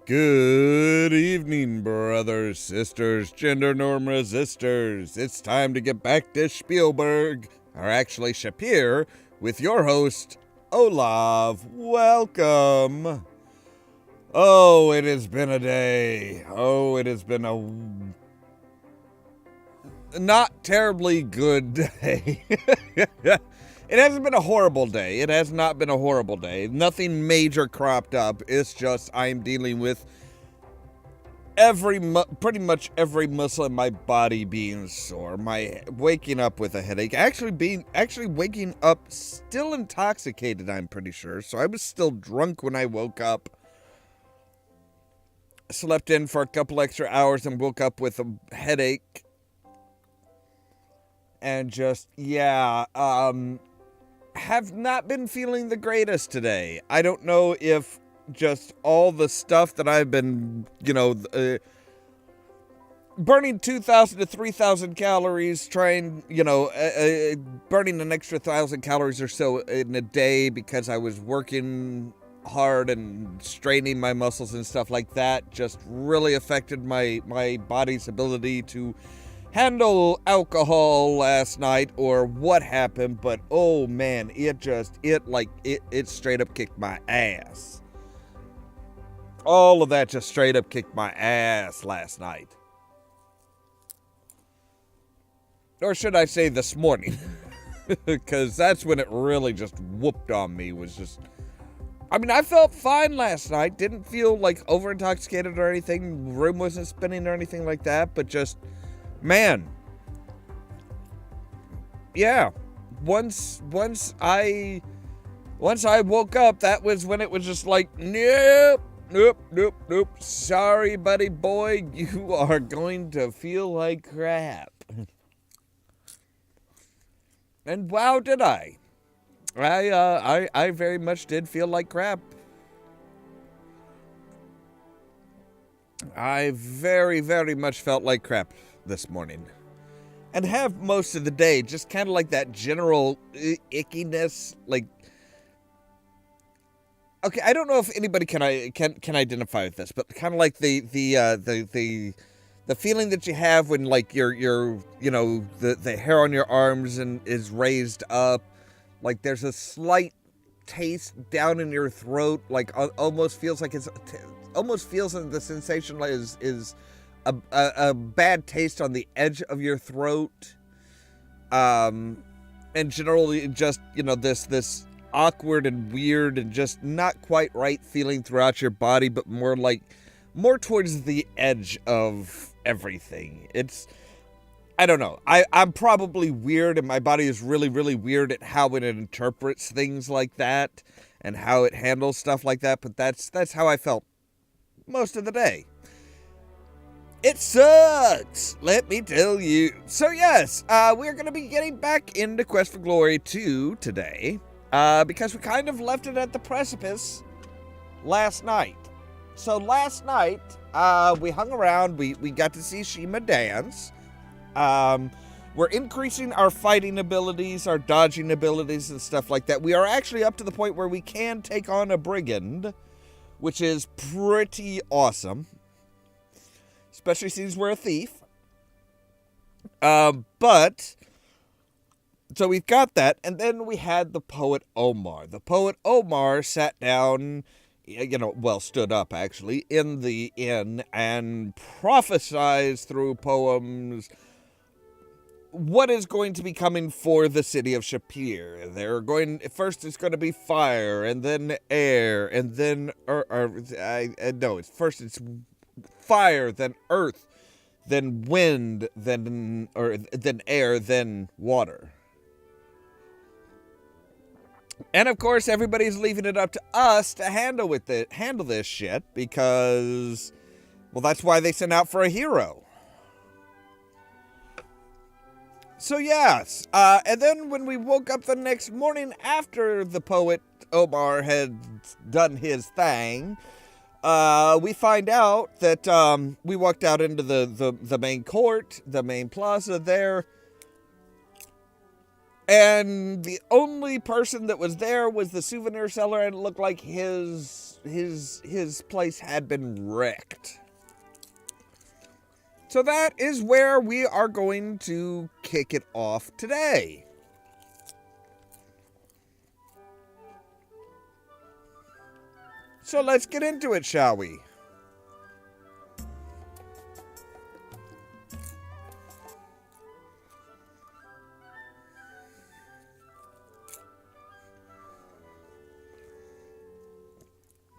Good evening, brothers, sisters, gender norm resistors. It's time to get back to Spielberg, or actually Shapier, with your host, Ollamh. Welcome. Oh, it has been a day. Oh, it has been a not terribly good day. It hasn't been a horrible day. It has not been a horrible day. Nothing major cropped up. It's just I'm dealing with pretty much every muscle in my body being sore. My waking up with a headache. Actually waking up still intoxicated, I'm pretty sure. So I was still drunk when I woke up. Slept in for a couple extra hours and woke up with a headache. And just, have not been feeling the greatest today. I don't know if just all the stuff that I've been, burning 2,000 to 3,000 calories, burning an extra 1,000 calories or so in a day because I was working hard and straining my muscles and stuff like that, just really affected my body's ability to handle alcohol last night or what happened, but oh man, it straight up kicked my ass. All of that just straight up kicked my ass last night. Or should I say this morning? Because that's when it really just whooped on me. I felt fine last night. Didn't feel like over intoxicated or anything. Room wasn't spinning or anything like that, but just, man, yeah. Once I woke up, that was when it was just like, nope. Sorry, buddy boy, you are going to feel like crap. And wow, did I? I very much did feel like crap. I very, very much felt like crap this morning. And have most of the day, just kind of like that general ickiness, like, okay, I don't know if anybody can identify with this, but kind of like the feeling that you have when like the hair on your arms is raised up, like there's a slight taste down in your throat, like almost feels like the sensation is a bad taste on the edge of your throat, and generally just this awkward and weird and just not quite right feeling throughout your body, but more towards the edge of everything. I don't know. I'm probably weird, and my body is really, really weird at how it interprets things like that and how it handles stuff like that, but that's how I felt most of the day. It sucks, let me tell you. So yes, we're going to be getting back into Quest for Glory 2 today, because we kind of left it at the precipice last night. So last night, we hung around, we got to see Shima dance. We're increasing our fighting abilities, our dodging abilities, and stuff like that. We are actually up to the point where we can take on a brigand, which is pretty awesome. Especially since we're a thief. So we've got that, and then we had the Poet Omar. The Poet Omar sat down, stood up actually, in the inn and prophesied through poems what is going to be coming for the city of Shapier. First it's going to be fire, and then air, and then, it's fire, then earth, then wind, then air, then water. And of course, everybody's leaving it up to us to handle this shit because, well, that's why they sent out for a hero. So yes, and then when we woke up the next morning after the Poet Omar had done his thing, we find out that we walked out into the main court, the main plaza there, And the only person that was there was the souvenir seller, and it looked like his place had been wrecked. So that is where we are going to kick it off today. So let's get into it, shall we?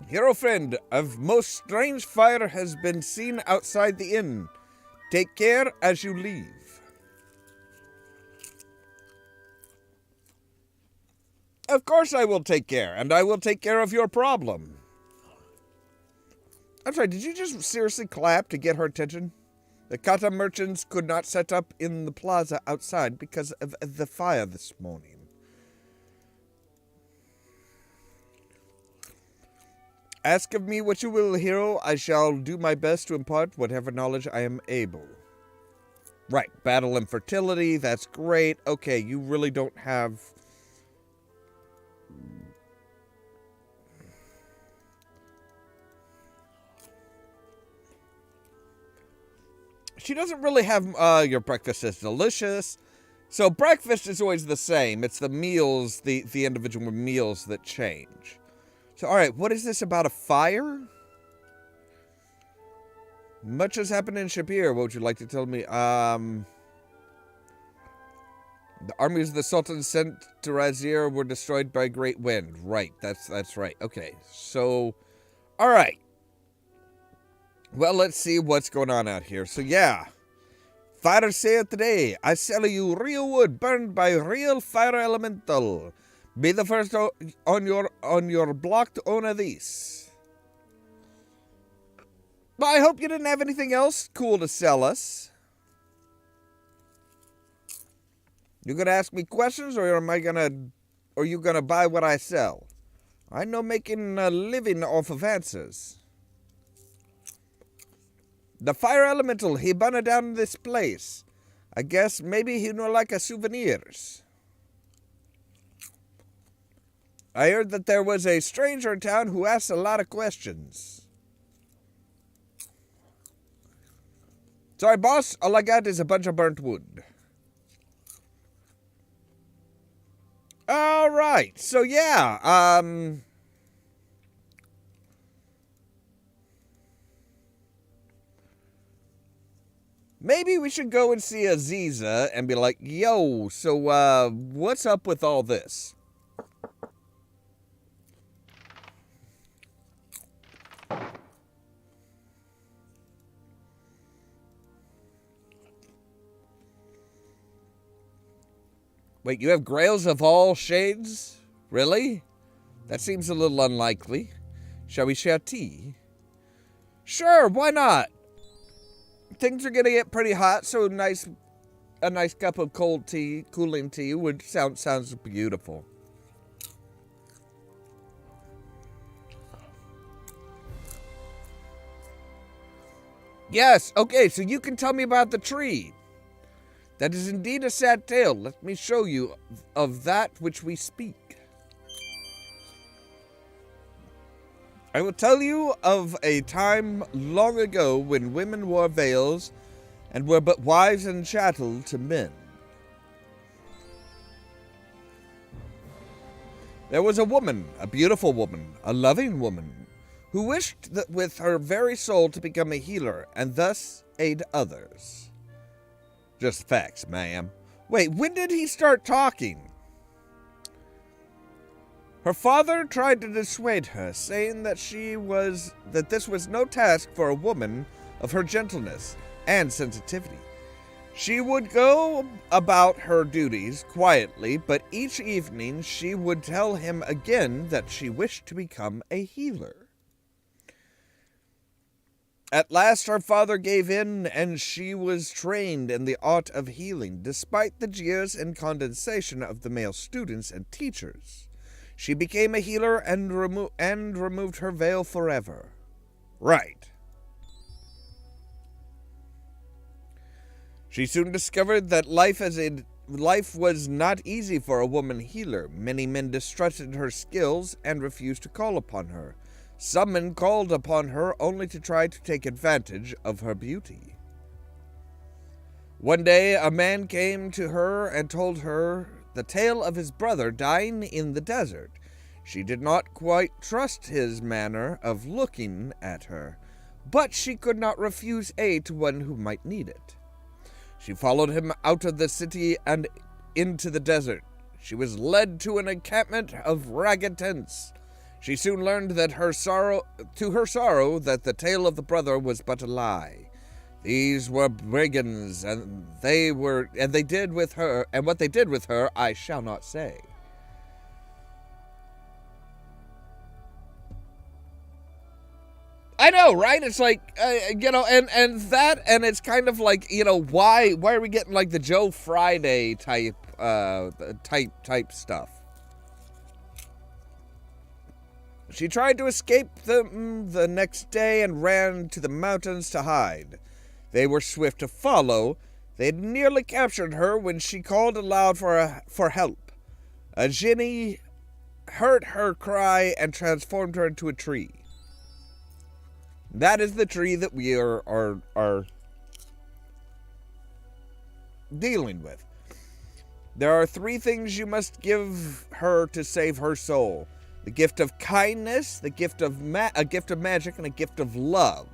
Hero friend, a most strange fire has been seen outside the inn. Take care as you leave. Of course I will take care, and I will take care of your problem. I'm sorry, did you just seriously clap to get her attention? The kata merchants could not set up in the plaza outside because of the fire this morning. Ask of me what you will, hero. I shall do my best to impart whatever knowledge I am able. Right, battle infertility, that's great. Okay, you really don't have... She doesn't really have, your breakfast is delicious. So breakfast is always the same. It's the meals, the individual meals that change. So, alright, what is this about a fire? Much has happened in Shapier. What would you like to tell me? The armies the Sultan sent to Razir were destroyed by great wind. Right, that's right. Okay, so, alright. Well, let's see what's going on out here. So, yeah. Fire sale today. I sell you real wood burned by real fire elemental. Be the first on your block to own a these. Well, I hope you didn't have anything else cool to sell us. You gonna ask me questions, or are you gonna buy what I sell? I know making a living off of answers. The fire elemental, he burned down this place. I guess maybe he know like a souvenirs. I heard that there was a stranger in town who asked a lot of questions. Sorry, boss. All I got is a bunch of burnt wood. All right. So, yeah. Maybe we should go and see Aziza and be like, yo, so, what's up with all this? Wait, you have grails of all shades? Really? That seems a little unlikely. Shall we share tea? Sure, why not? Things are gonna get pretty hot, so a nice cup of cold tea, cooling tea would sounds beautiful. Yes, okay, so you can tell me about the tree. That is indeed a sad tale. Let me show you of that which we speak. I will tell you of a time long ago when women wore veils and were but wives and chattel to men. There was a woman, a beautiful woman, a loving woman, who wished that with her very soul to become a healer and thus aid others. Just facts, ma'am. Wait, when did he start talking? Her father tried to dissuade her, saying that this was no task for a woman of her gentleness and sensitivity. She would go about her duties quietly, but each evening she would tell him again that she wished to become a healer. At last her father gave in, and she was trained in the art of healing, despite the jeers and condescension of the male students and teachers. She became a healer and removed her veil forever. Right. She soon discovered that life as life was not easy for a woman healer. Many men distrusted her skills and refused to call upon her. Some men called upon her only to try to take advantage of her beauty. One day, a man came to her and told her the tale of his brother dying in the desert. She did not quite trust his manner of looking at her, but she could not refuse aid to one who might need it. She followed him out of the city and into the desert. She was led to an encampment of ragged tents. She soon learned that to her sorrow that the tale of the brother was but a lie. These were brigands, and what they did with her, I shall not say. I know, right? It's like, and it's kind of like, why are we getting like the Joe Friday type stuff? She tried to escape them the next day and ran to the mountains to hide. They were swift to follow. They had nearly captured her when she called aloud for help. A genie heard her cry and transformed her into a tree. That is the tree that we are dealing with. There are 3 things you must give her to save her soul: the gift of kindness, a gift of magic, and a gift of love.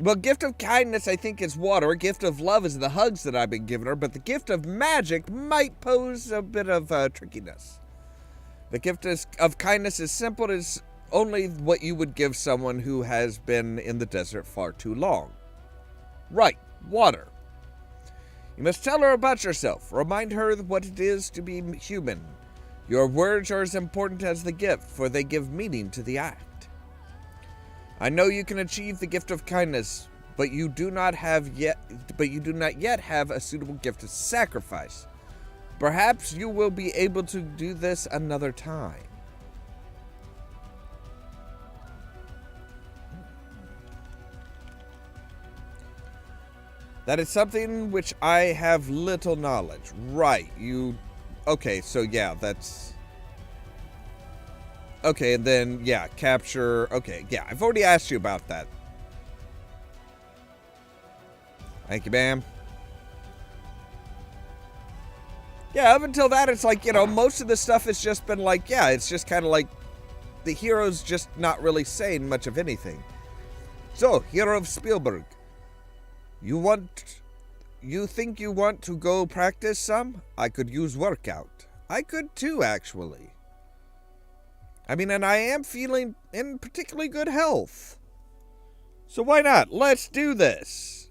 Well, gift of kindness, I think, is water. A gift of love is the hugs that I've been giving her, but the gift of magic might pose a bit of trickiness. The gift of kindness is simple. It is only what you would give someone who has been in the desert far too long. Right, water. You must tell her about yourself. Remind her what it is to be human. Your words are as important as the gift, for they give meaning to the act. I know you can achieve the gift of kindness, but you do not yet have a suitable gift of sacrifice. Perhaps you will be able to do this another time. That is something which I have little knowledge. Right, okay, so yeah, that's... Okay, and then, yeah, capture... Okay, yeah, I've already asked you about that. Thank you, ma'am. Yeah, up until that, it's like, most of the stuff has just been like, yeah, it's just kind of like the hero's just not really saying much of anything. So, hero of Spielberg, you think you want to go practice some? I could use workout. I could too, actually. I mean, and I am feeling in particularly good health. So why not? Let's do this.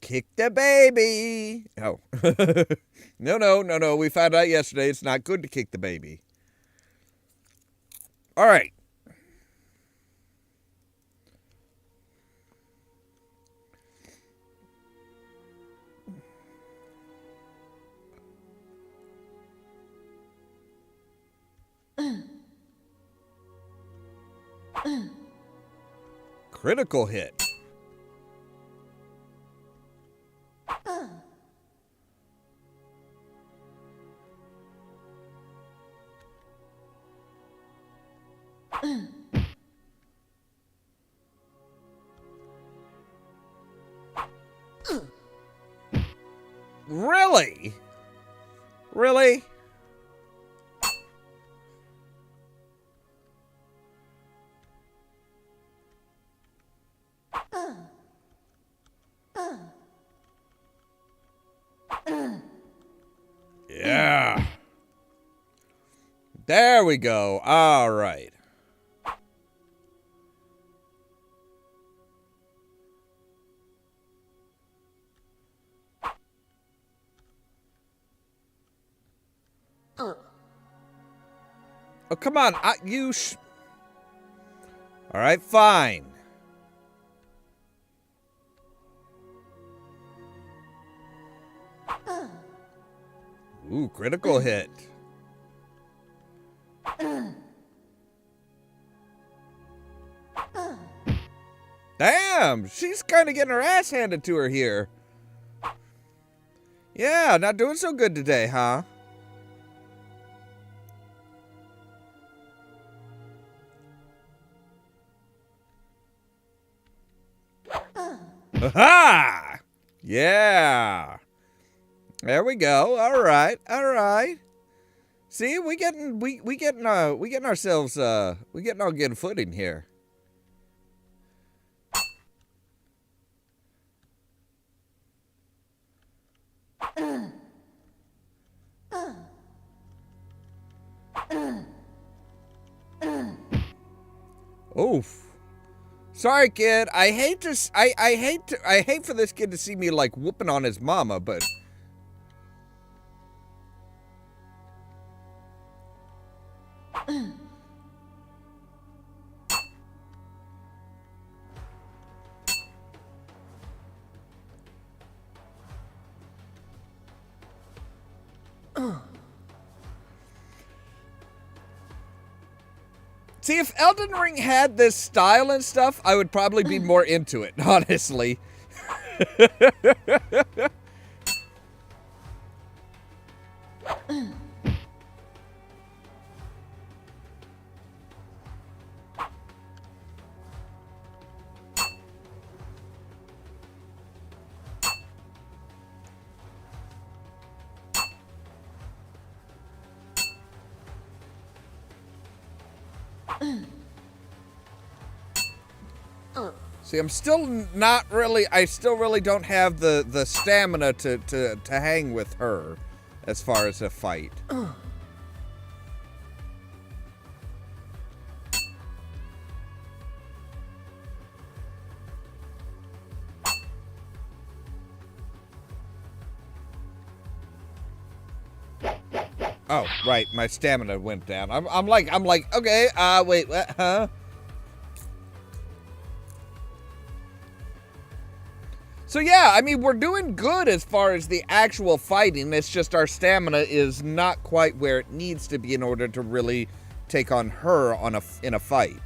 Kick the baby. Oh. No. We found out yesterday it's not good to kick the baby. All right. Critical hit. Really? Really? Yeah. There we go. All right. Oh, come on. All right, fine. Ooh, critical hit. damn, she's kind of getting her ass handed to her here. Yeah, not doing so good today, huh? Aha! Yeah. There we go. All right. All right. See, we getting ourselves we getting on good footing here. Oof. Sorry, kid. I hate for this kid to see me like whooping on his mama, but see, if Elden Ring had this style and stuff, I would probably be more into it, honestly. See, I'm still not really, I still really don't have the stamina to hang with her as far as a fight. Oh, right, my stamina went down. I'm like, okay, wait, what, huh? So yeah, I mean, we're doing good as far as the actual fighting. It's just our stamina is not quite where it needs to be in order to really take on her in a fight.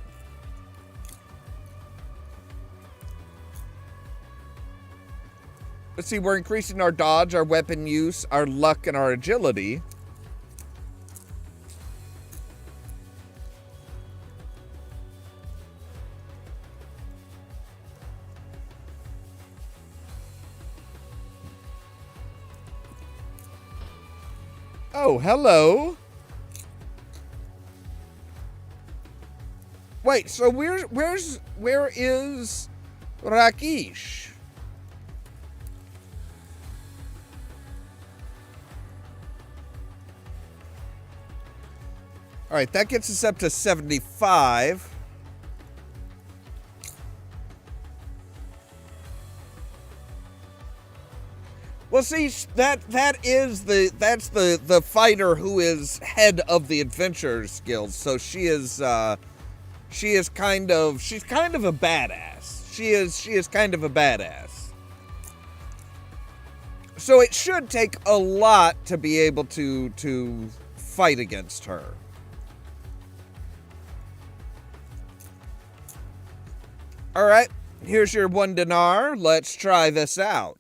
Let's see, we're increasing our dodge, our weapon use, our luck, and our agility. Oh, hello. Wait, so where is Rakish? All right, that gets us up to 75. Well, see, that's the fighter who is head of the adventure guild. So she's kind of a badass. She is kind of a badass. So it should take a lot to be able to fight against her. All right, here's your 1 dinar. Let's try this out.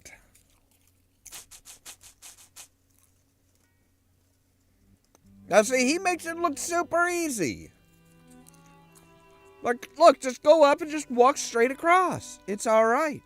Now see, he makes it look super easy. Like, look, just go up and just walk straight across. It's all right.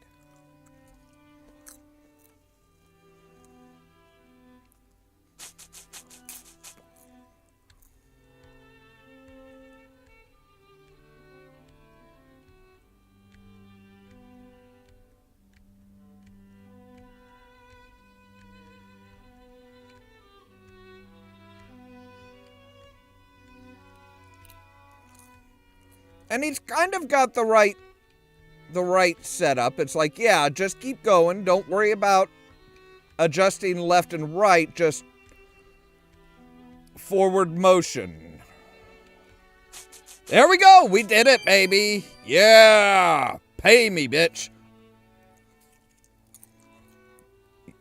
And he's kind of got the right setup. It's like, yeah, just keep going. Don't worry about adjusting left and right. Just forward motion. There we go. We did it, baby. Yeah. Pay me, bitch.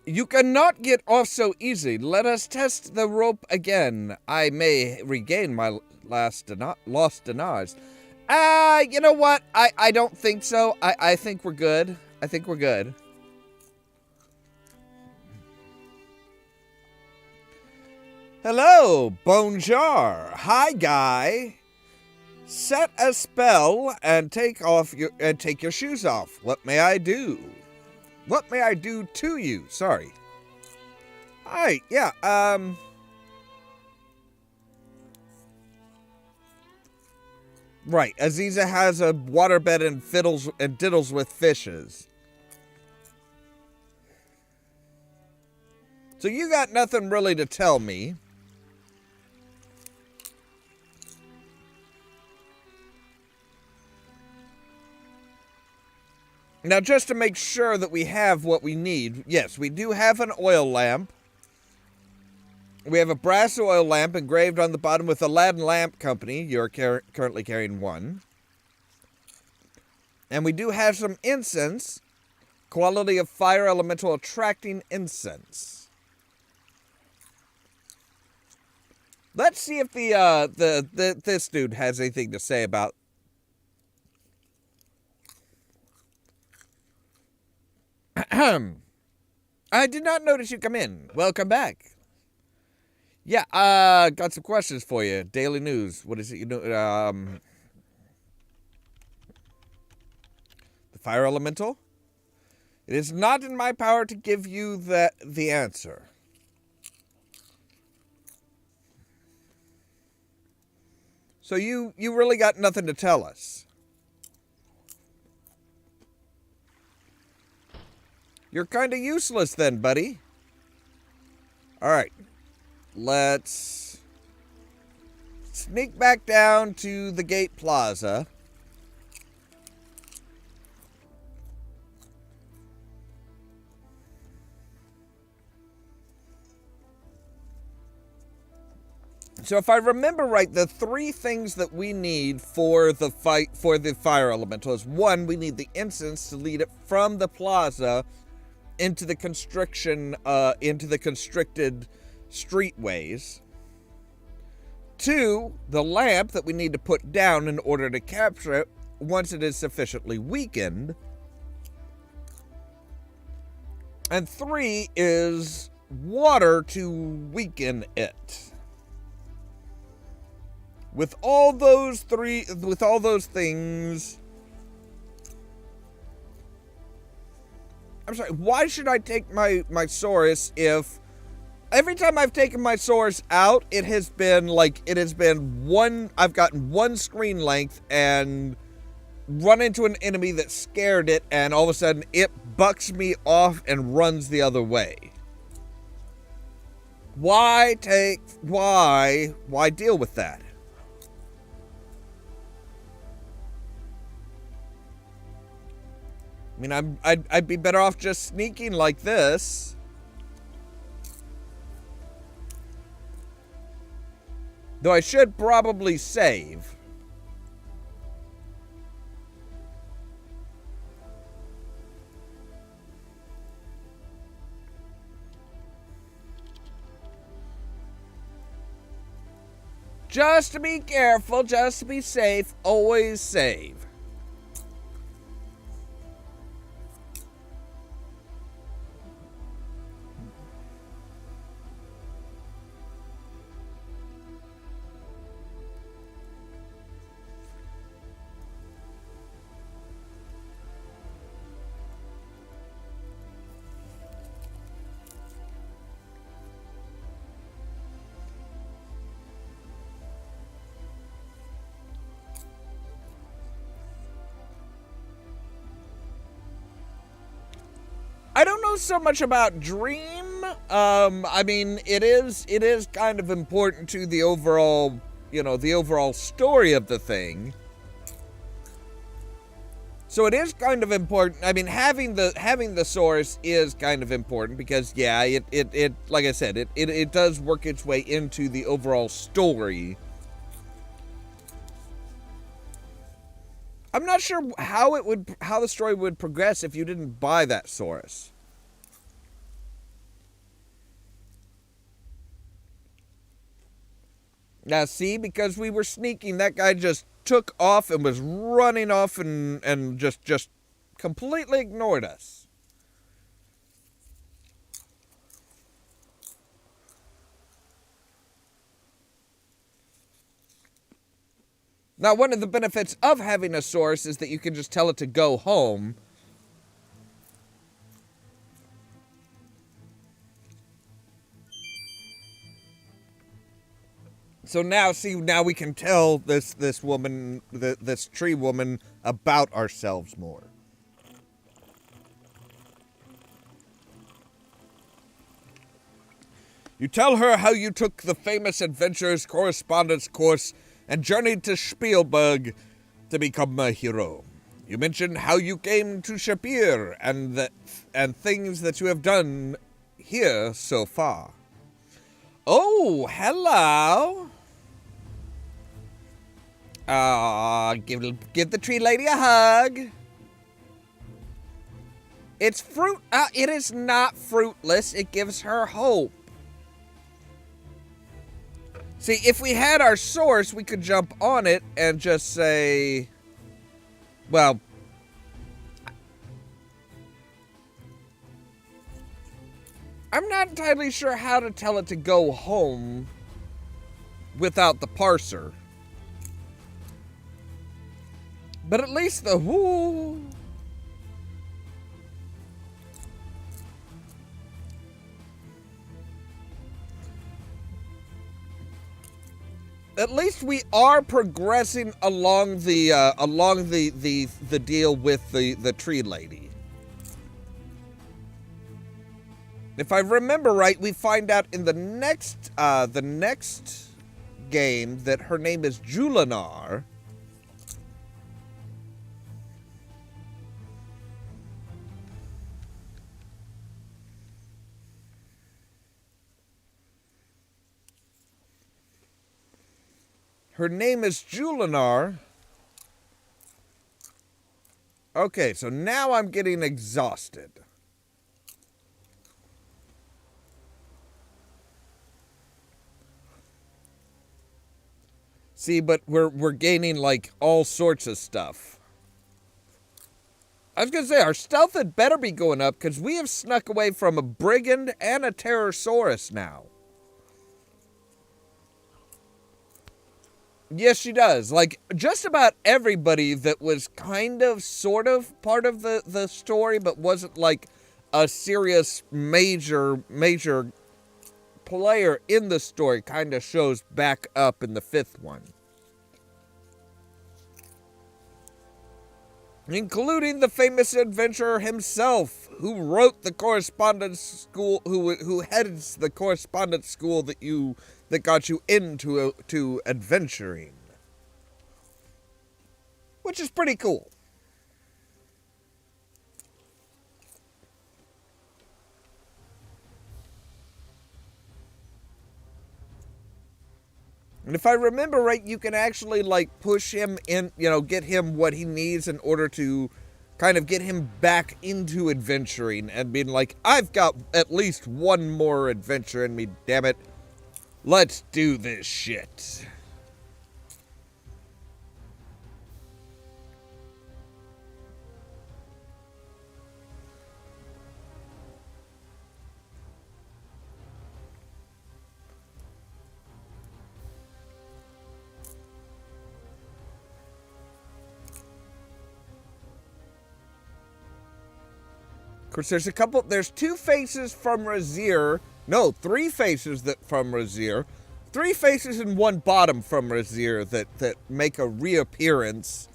You cannot get off so easy. Let us test the rope again. I may regain my lost dinars. You know what? I don't think so. I think we're good. I think we're good. Hello, Bonjour. Hi, guy. Set a spell and take your shoes off. What may I do? What may I do to you? Sorry. Hi, yeah, Right, Aziza has a waterbed and fiddles and diddles with fishes. So you got nothing really to tell me. Now, just to make sure that we have what we need, yes, we do have an oil lamp. We have a brass oil lamp engraved on the bottom with Aladdin Lamp Company. You're currently carrying one. And we do have some incense. Quality of fire elemental attracting incense. Let's see if this dude has anything to say about. I did not notice you come in. Welcome back. Yeah, got some questions for you. Daily news. What is it you know? The fire elemental? It is not in my power to give you the answer. So you really got nothing to tell us. You're kind of useless then, buddy. All right. Let's sneak back down to the gate plaza. So if I remember right, the three things that we need for the fire elemental is, one, we need the incense to lead it from the plaza into the constricted streetways. Two, the lamp that we need to put down in order to capture it once it is sufficiently weakened. And three is water to weaken it. With all those things, I'm sorry, why should I take my Saurus if every time I've taken my Saurus out, I've gotten one screen length and run into an enemy that scared it, and all of a sudden it bucks me off and runs the other way. Why deal with that? I mean, I'd be better off just sneaking like this. Though I should probably save. Just to be careful, just to be safe, always save. I don't know so much about Dream. I mean, it is kind of important to the overall, the overall story of the thing. So it is kind of important. I mean, having the source is kind of important because, yeah, it like I said, it does work its way into the overall story. I'm not sure how the story would progress if you didn't buy that Saurus. Now, see, because we were sneaking, that guy just took off and was running off and just completely ignored us. Now, one of the benefits of having a source is that you can just tell it to go home. So now, see, now we can tell this woman, this tree woman, about ourselves more. You tell her how you took the famous adventurer's correspondence course and journeyed to Spielberg to become a hero. You mention how you came to Shapier and things that you have done here so far. Oh, hello. Give the tree lady a hug. It's fruit. It is not fruitless. It gives her hope. See, if we had our source, we could jump on it and just say, well, I'm not entirely sure how to tell it to go home without the parser. But at least the whoo. At least we are progressing along the deal with the tree lady. If I remember right, we find out in the next game that her name is Julinar. Her name is Julinar. Okay, so now I'm getting exhausted. See, but we're gaining like all sorts of stuff. I was gonna say our stealth had better be going up because we have snuck away from a brigand and a pterosaurus now. Yes, she does. Like, just about everybody that was kind of, sort of part of the story, but wasn't, like, a serious major player in the story kind of shows back up in the 5th one. Including the famous adventurer himself, who wrote the correspondence school, who heads the correspondence school that got you into adventuring. Which is pretty cool. And if I remember right, you can actually, like, push him in, get him what he needs in order to kind of get him back into adventuring and being like, I've got at least one more adventure in me, damn it. Let's do this shit. Of course, there's 2 faces from Razir. No, 3 faces from Razir. 3 faces and 1 bottom from Razir that make a reappearance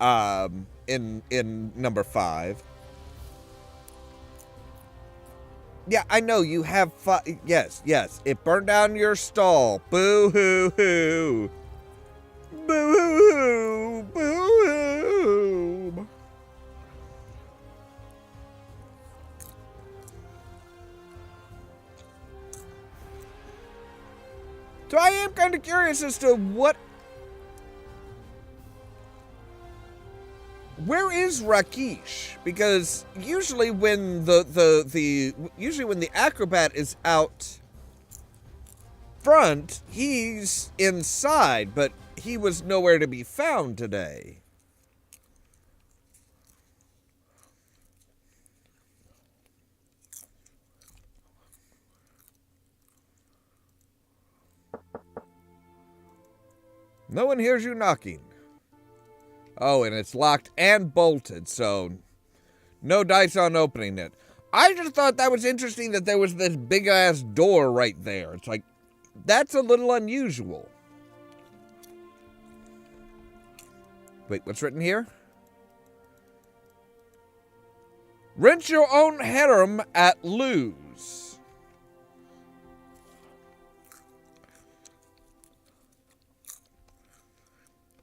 in number 5. Yeah, I know, you have 5. Yes, it burned down your stall. Boo-hoo-hoo. Boo-hoo-hoo. Boo-hoo. So I am kind of curious as to where is Rakesh? Because usually when the acrobat is out front, he's inside, but he was nowhere to be found today. No one hears you knocking. Oh, and it's locked and bolted, so no dice on opening it. I just thought that was interesting that there was this big-ass door right there. It's like, that's a little unusual. Wait, what's written here? Rent your own harem at Lou's.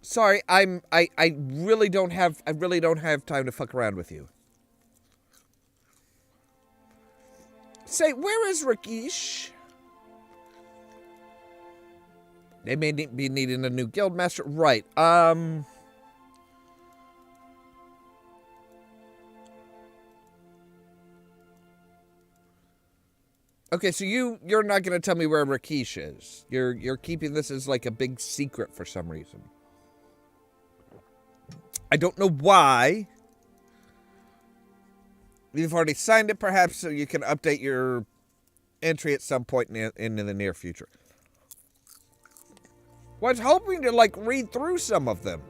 Sorry, I really don't have time to fuck around with you. Say, where is Rakesh? They may be needing a new guild master. Right. Okay, so you're not going to tell me where Rakesh is. You're keeping this as like a big secret for some reason. I don't know why. You've already signed it, perhaps, so you can update your entry at some point in the near future. Was hoping to, like, read through some of them.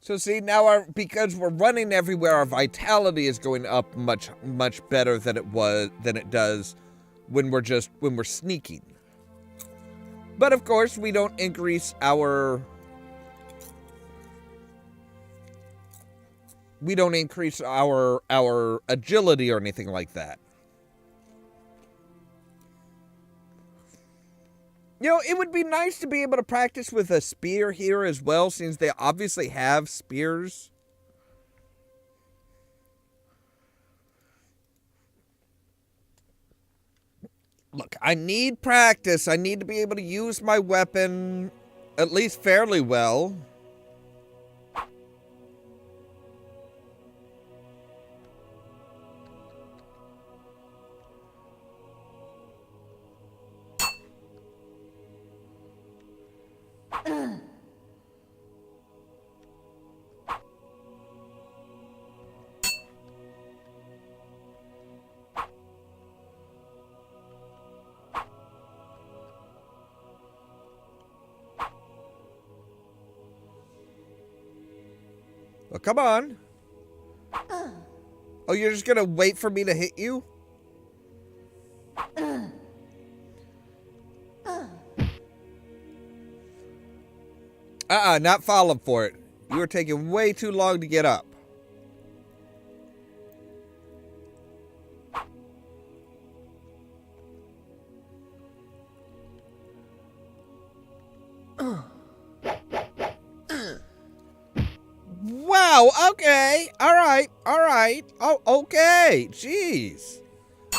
So see, now because we're running everywhere, our vitality is going up much better than it does when we're sneaking. But of course, we don't increase our agility or anything like that. You know, it would be nice to be able to practice with a spear here as well, since they obviously have spears. Look, I need practice. I need to be able to use my weapon at least fairly well. Well, come on. Oh, you're just gonna wait for me to hit you? Not falling for it. You were taking way too long to get up. Wow, okay. Alright. Oh, okay. Jeez.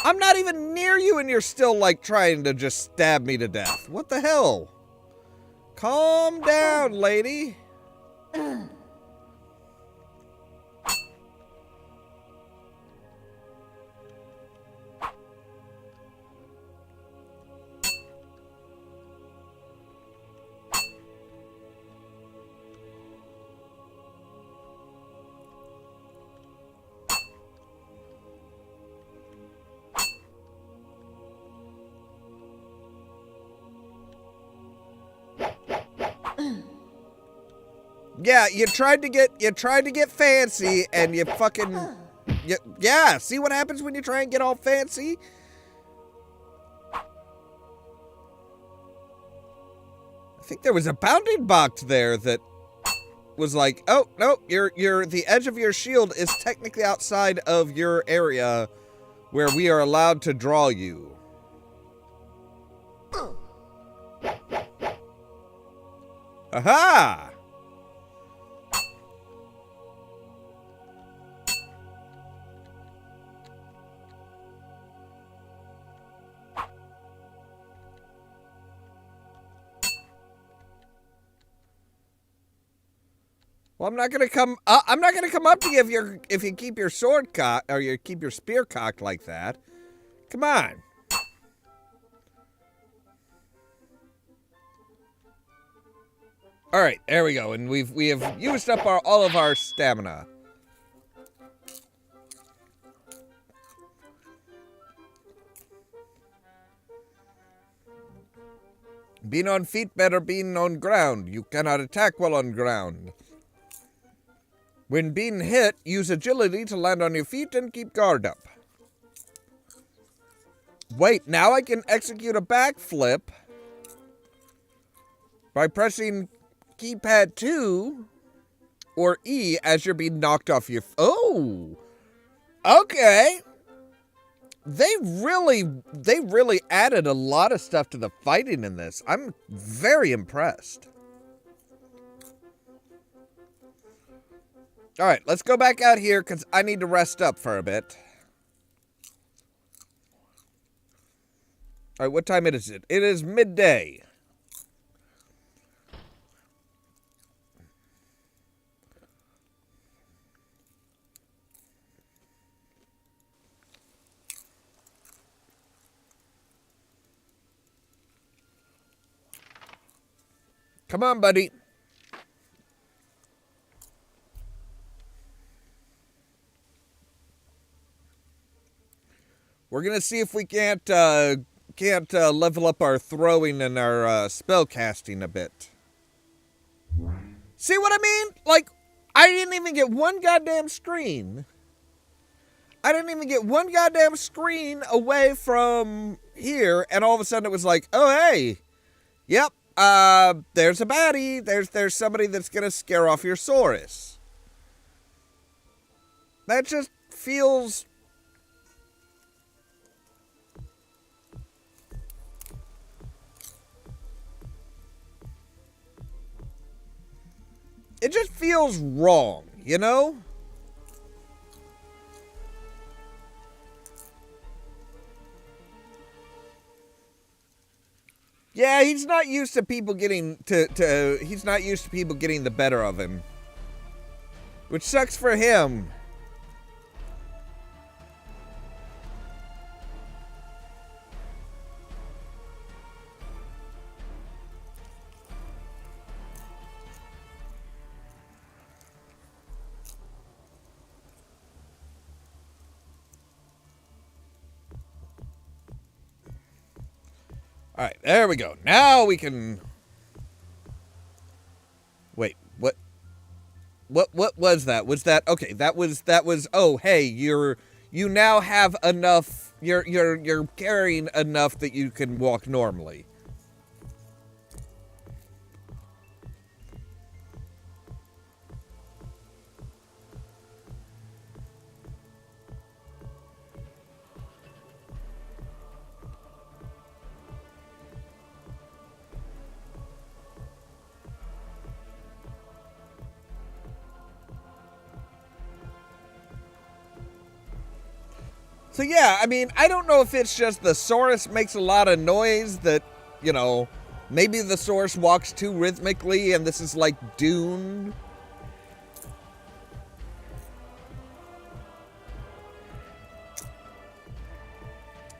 I'm not even near you and you're still, like, trying to just stab me to death. What the hell? Calm down, lady. Yeah, you tried to get fancy and you fucking yeah, see what happens when you try and get all fancy? I think there was a bounding box there that was like, "Oh, no, the edge of your shield is technically outside of your area where we are allowed to draw you." Aha! Well, I'm not gonna come. I'm not gonna come up to you if you keep your sword cocked or you keep your spear cocked like that. Come on. All right, there we go, and we have used up all of our stamina. Being on feet better being on ground. You cannot attack while on ground. When being hit, use agility to land on your feet and keep guard up. Wait, now I can execute a backflip by pressing keypad 2 or E as you're being knocked off your... Oh! Okay! They really added a lot of stuff to the fighting in this. I'm very impressed. All right, let's go back out here because I need to rest up for a bit. All right, what time is it? It is midday. Come on, buddy. We're gonna see if we can't level up our throwing and our spell casting a bit. See what I mean? Like, I didn't even get one goddamn screen. I didn't even get one goddamn screen away from here, and all of a sudden it was like, oh hey, yep. There's a baddie. There's somebody that's gonna scare off your Saurus. That just feels... It just feels wrong, you know? Yeah, he's not used to people getting he's not used to people getting the better of him. Which sucks for him. All right, there we go. Now we can... Wait, what was that? Was that... Okay, that was... Oh, hey, you now have enough... You're carrying enough that you can walk normally. So yeah, I mean, I don't know if it's just the Saurus makes a lot of noise that, you know, maybe the Saurus walks too rhythmically and this is like Dune.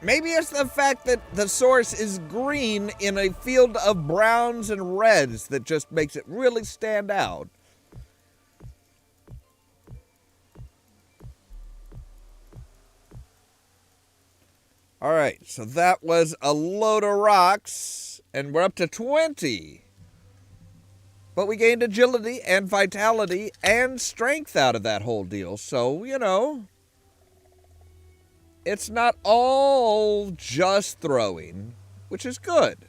Maybe it's the fact that the Saurus is green in a field of browns and reds that just makes it really stand out. All right, so that was a load of rocks, and we're up to 20. But we gained agility and vitality and strength out of that whole deal, so, you know, it's not all just throwing, which is good.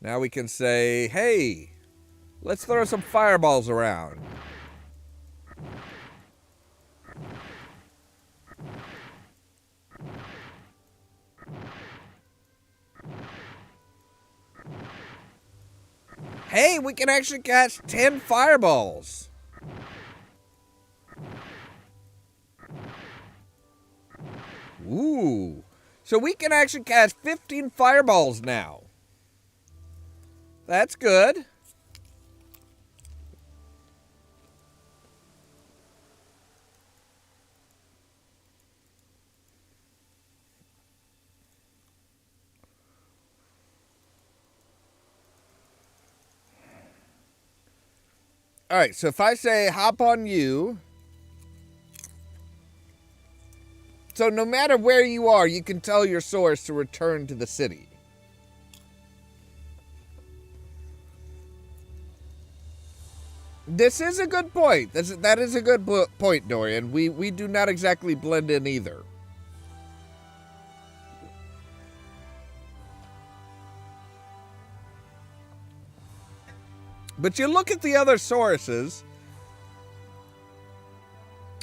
Now we can say, hey, let's throw some fireballs around. Hey, we can actually catch 10 fireballs. Ooh. So we can actually cast 15 fireballs now. That's good. All right, so if I say hop on you, so no matter where you are, you can tell your source to return to the city. This is a good point. That is a good point, Dorian. We do not exactly blend in either. But you look at the other sources,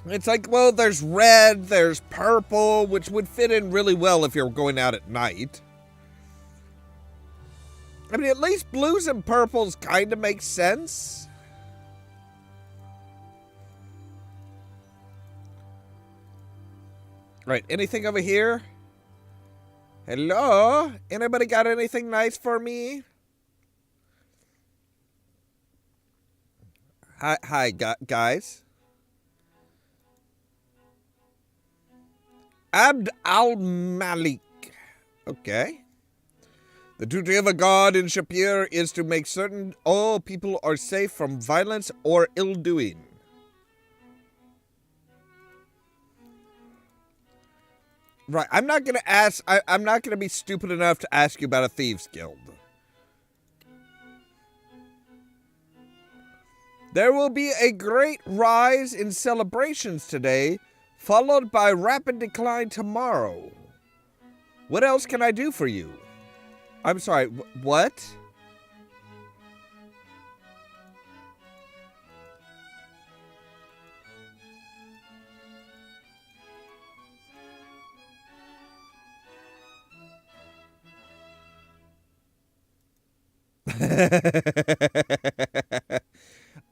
it's like, well, there's red, there's purple, which would fit in really well if you're going out at night. I mean, at least blues and purples kind of make sense. Right, anything over here? Hello? Anybody got anything nice for me? Hi, guys. Abd al-Malik. Okay. The duty of a god in Shapier is to make certain all people are safe from violence or ill-doing. Right, I'm not going to ask, I'm not going to be stupid enough to ask you about a thieves' guild. There will be a great rise in celebrations today, followed by rapid decline tomorrow. What else can I do for you? I'm sorry, what?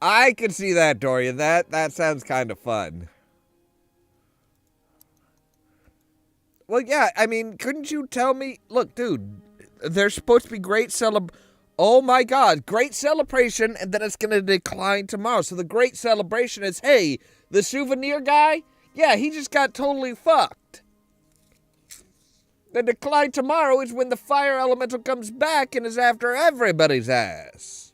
I can see that, Dorian. That sounds kind of fun. Well, yeah, I mean, couldn't you tell me? Look, dude, there's supposed to be great oh my god, great celebration, and then it's going to decline tomorrow. So the great celebration is, hey, the souvenir guy, yeah, he just got totally fucked. The decline tomorrow is when the fire elemental comes back and is after everybody's ass.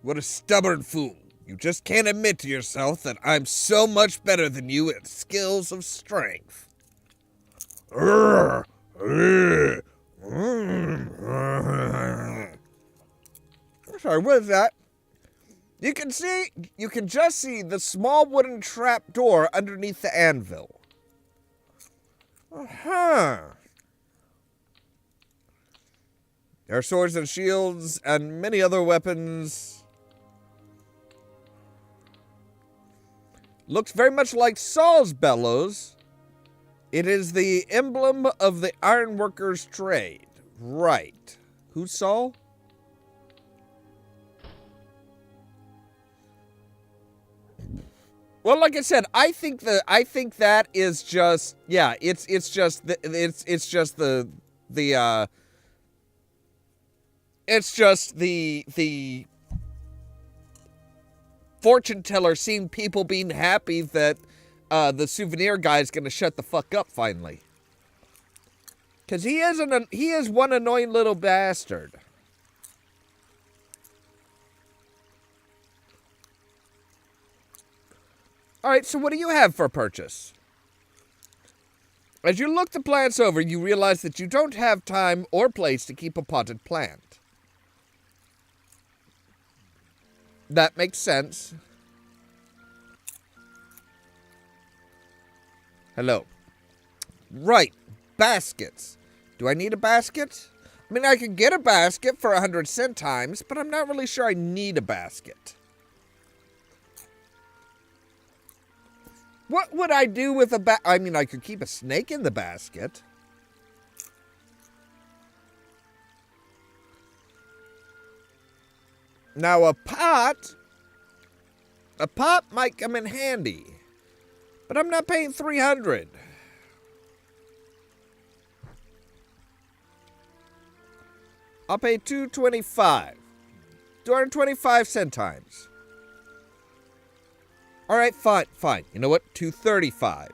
What a stubborn fool. You just can't admit to yourself that I'm so much better than you at skills of strength. Sorry, what is that? You can just see the small wooden trap door underneath the anvil. Uh-huh. There are swords and shields and many other weapons. Looks very much like Saul's bellows. It is the emblem of the ironworker's trade. Right. Who's Saul? Well, like I said, I think that is just, yeah, it's just the fortune teller seeing people being happy that the souvenir guy is going to shut the fuck up finally. Because he is one annoying little bastard. All right, so what do you have for purchase? As you look the plants over, you realize that you don't have time or place to keep a potted plant. That makes sense. Hello. Right, baskets. Do I need a basket? I mean, I could get a basket for 100 centimes, but I'm not really sure I need a basket. What would I do with a I mean, I could keep a snake in the basket. Now a pot might come in handy, but I'm not paying 300. I'll pay 225. 225 centimes. All right, fine. You know what? 235.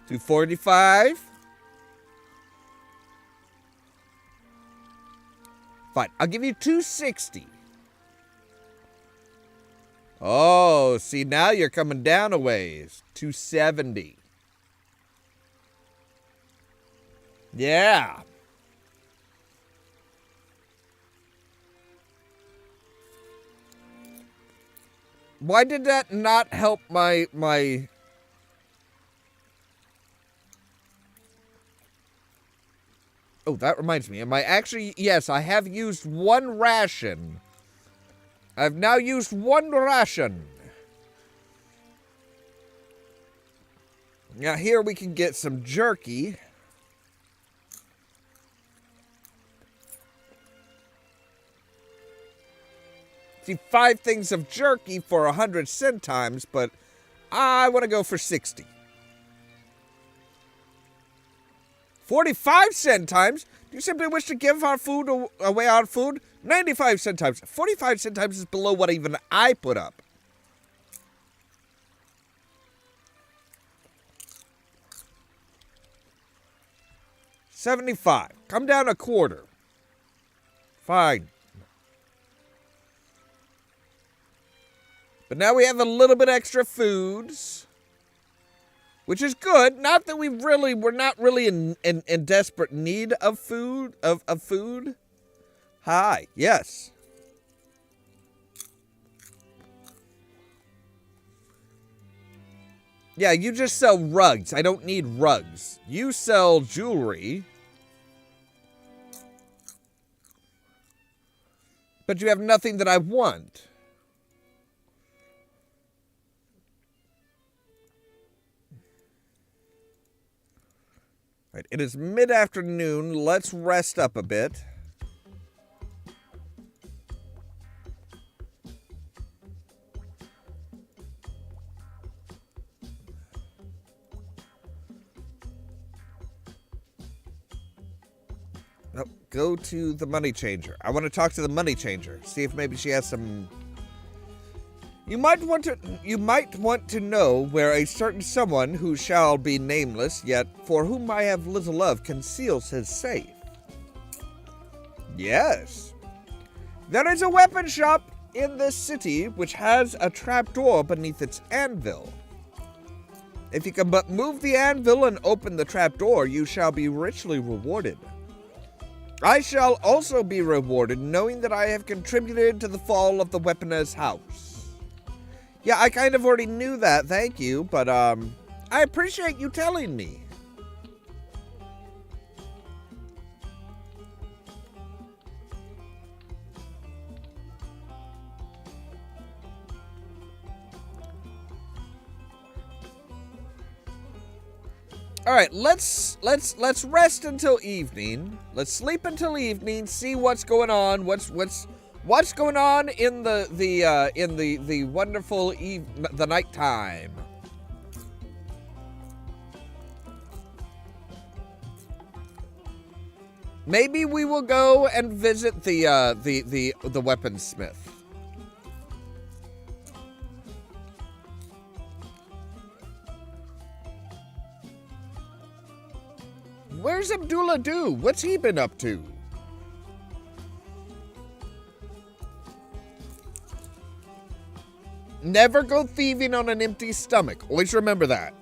$245. Fine, I'll give you 260. Oh, see, now you're coming down a ways. 270. Yeah. Why did that not help my... Oh, that reminds me. Am I actually... Yes, I have used one ration. I've now used one ration. Now here we can get some jerky. See, 5 things of jerky for 100 centimes, but I want to go for 60. 45 centimes? Do you simply wish to give our food away our food? 95 centimes. 45 centimes is below what even I put up. $75. Come down a quarter. Fine. But now we have a little bit extra foods, which is good. Not that we're not really in desperate need of food, of food. Hi, yes. Yeah, you just sell rugs. I don't need rugs. You sell jewelry. But you have nothing that I want. Right, it is mid-afternoon. Let's rest up a bit. Nope, go to the money changer. I want to talk to the money changer. See if maybe she has some... You might want to know where a certain someone who shall be nameless, yet for whom I have little love, conceals his safe. Yes. There is a weapon shop in this city which has a trapdoor beneath its anvil. If you can but move the anvil and open the trapdoor, you shall be richly rewarded. I shall also be rewarded knowing that I have contributed to the fall of the weaponer's house. Yeah, I kind of already knew that, thank you, but, I appreciate you telling me. Alright, let's rest until evening. Let's sleep until evening, see what's going on, what's going on in the wonderful the nighttime. Maybe we will go and visit the weaponsmith. Where's Abdullah Do? What's he been up to? Never go thieving on an empty stomach. Always remember that.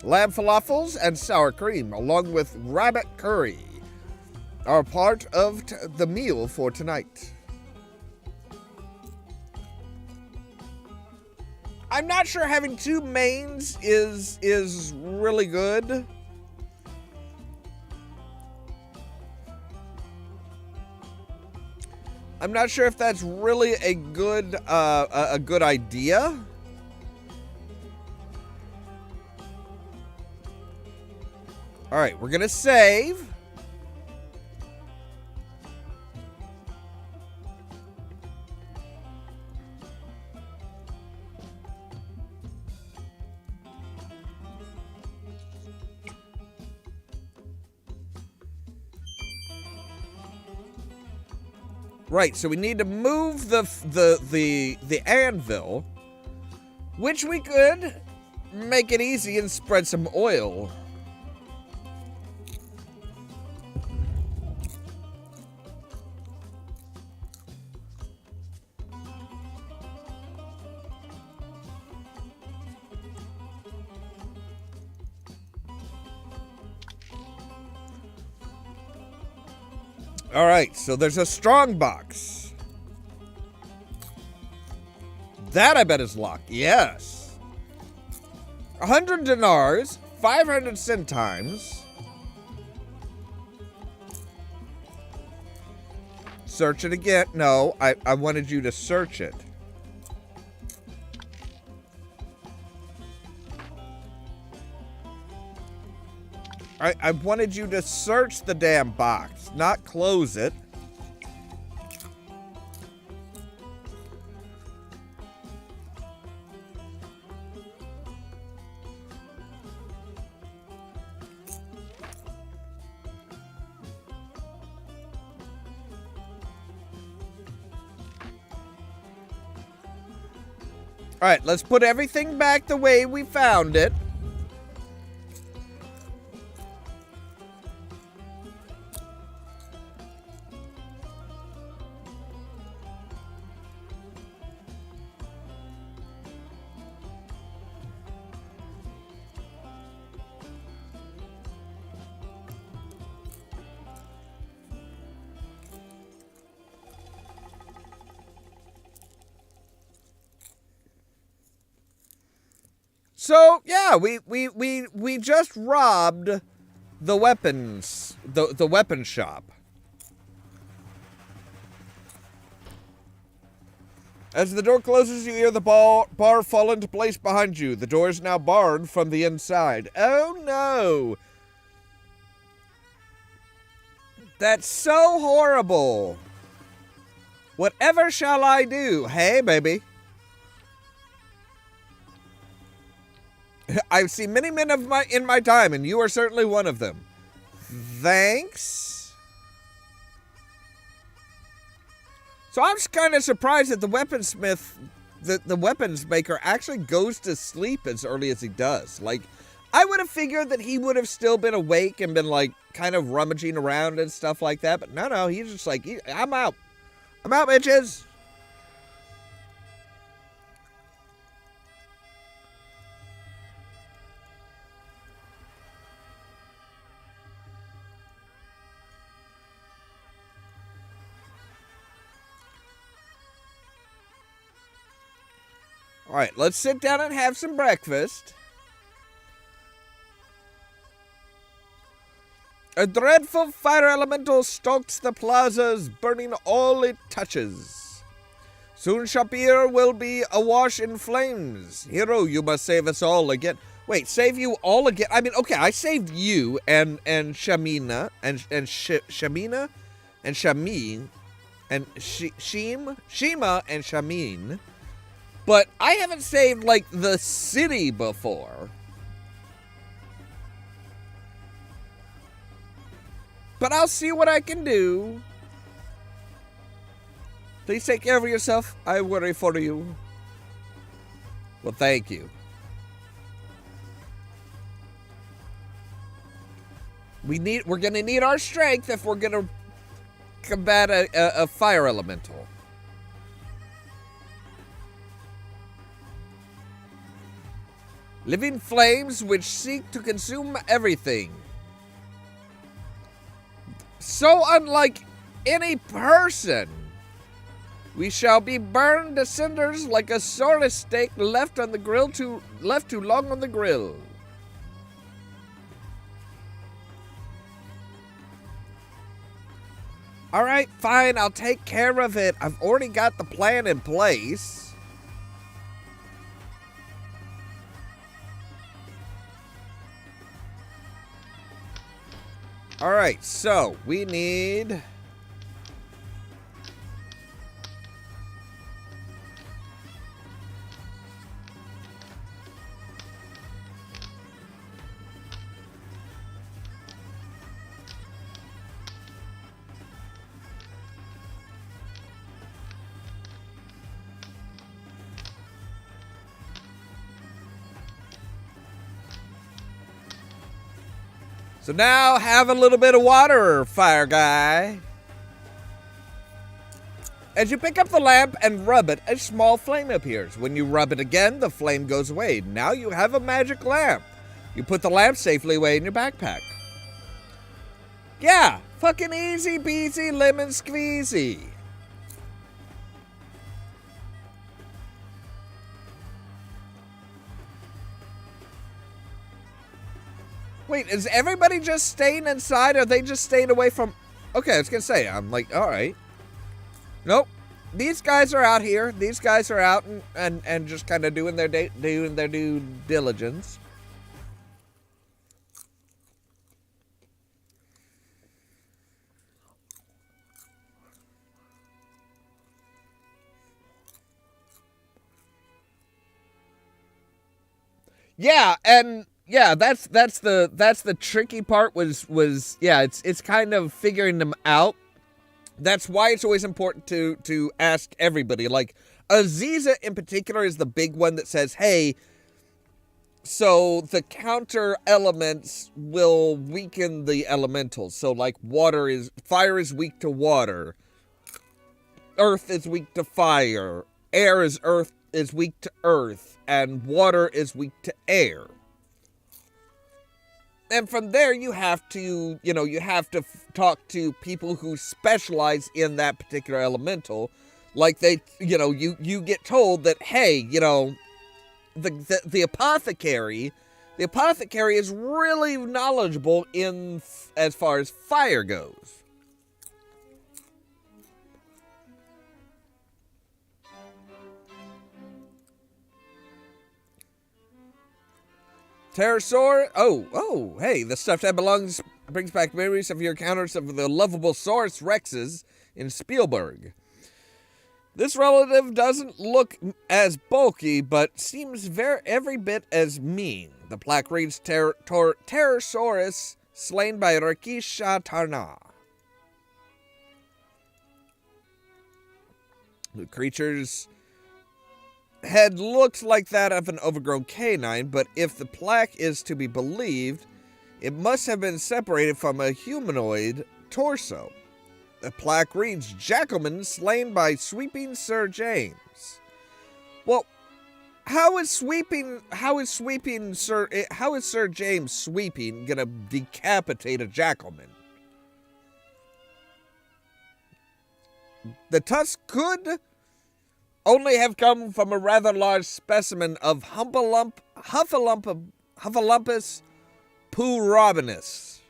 Lamb falafels and sour cream, along with rabbit curry, are part of the meal for tonight. I'm not sure having 2 mains is really good. I'm not sure if that's really a good idea. All All right, we're gonna save. Right, so we need to move the anvil, which we could make it easy and spread some oil. All right, so there's a strong box. That I bet is locked. Yes. 100 dinars, 500 centimes. Search it again. No, I wanted you to search it. I wanted you to search the damn box, not close it. All right, let's put everything back the way we found it. So, yeah, we just robbed the weapons, the weapon shop. As the door closes, you hear the bar fall into place behind you. The door is now barred from the inside. Oh, no. That's so horrible. Whatever shall I do? Hey, baby. I've seen many men in my time, and you are certainly one of them. Thanks. So I'm just kind of surprised that the weaponsmith, the weapons maker, actually goes to sleep as early as he does. Like, I would have figured that he would have still been awake and been, like, kind of rummaging around and stuff like that. But no, he's just like, I'm out. I'm out, bitches. All right, let's sit down and have some breakfast. A dreadful fire elemental stalks the plazas, burning all it touches. Soon Shapier will be awash in flames. Hero, you must save us all again. Wait, save you all again? I mean, okay, I saved you and Shamina and Shamina and Shamin and Shima and Shamin. But I haven't saved, like, the city before. But I'll see what I can do. Please take care of yourself. I worry for you. Well, thank you. We're gonna need our strength if we're gonna combat a fire elemental. Living flames which seek to consume everything. So unlike any person, we shall be burned to cinders like a sorely steak left too long on the grill. All right, fine, I'll take care of it. I've already got the plan in place. All right, so we need... So now have a little bit of water, fire guy. As you pick up the lamp and rub it, a small flame appears. When you rub it again, the flame goes away. Now you have a magic lamp. You put the lamp safely away in your backpack. Yeah, fucking easy peasy lemon squeezy. Wait, is everybody just staying inside, or are they just staying away from... Okay, I was gonna say, I'm like, alright. Nope. These guys are out here. These guys are out and just kind of doing their due diligence. Yeah, and... Yeah, that's the tricky part was yeah, it's kind of figuring them out. That's why it's always important to ask everybody. Like Aziza in particular is the big one that says, "Hey, so the counter elements will weaken the elementals. So like fire is weak to water. Earth is weak to fire. Air is weak to earth, and water is weak to air." And from there, you have to talk to people who specialize in that particular elemental. Like you get told that, hey, the apothecary is really knowledgeable in as far as fire goes. Pterosaur. Oh, hey, the stuffed head brings back memories of your encounters of the lovable Saurus Rexes in Spielberg. This relative doesn't look as bulky, but seems every bit as mean. The plaque reads Pterosaurus slain by Rakisha Tarna. The creature's head looks like that of an overgrown canine, but if the plaque is to be believed, it must have been separated from a humanoid torso. The plaque reads, Jackalman slain by Sweeping Sir James. Well, how is Sir James Sweeping gonna decapitate a Jackalman? The tusk could only have come from a rather large specimen of Hufflepumpus purobinis.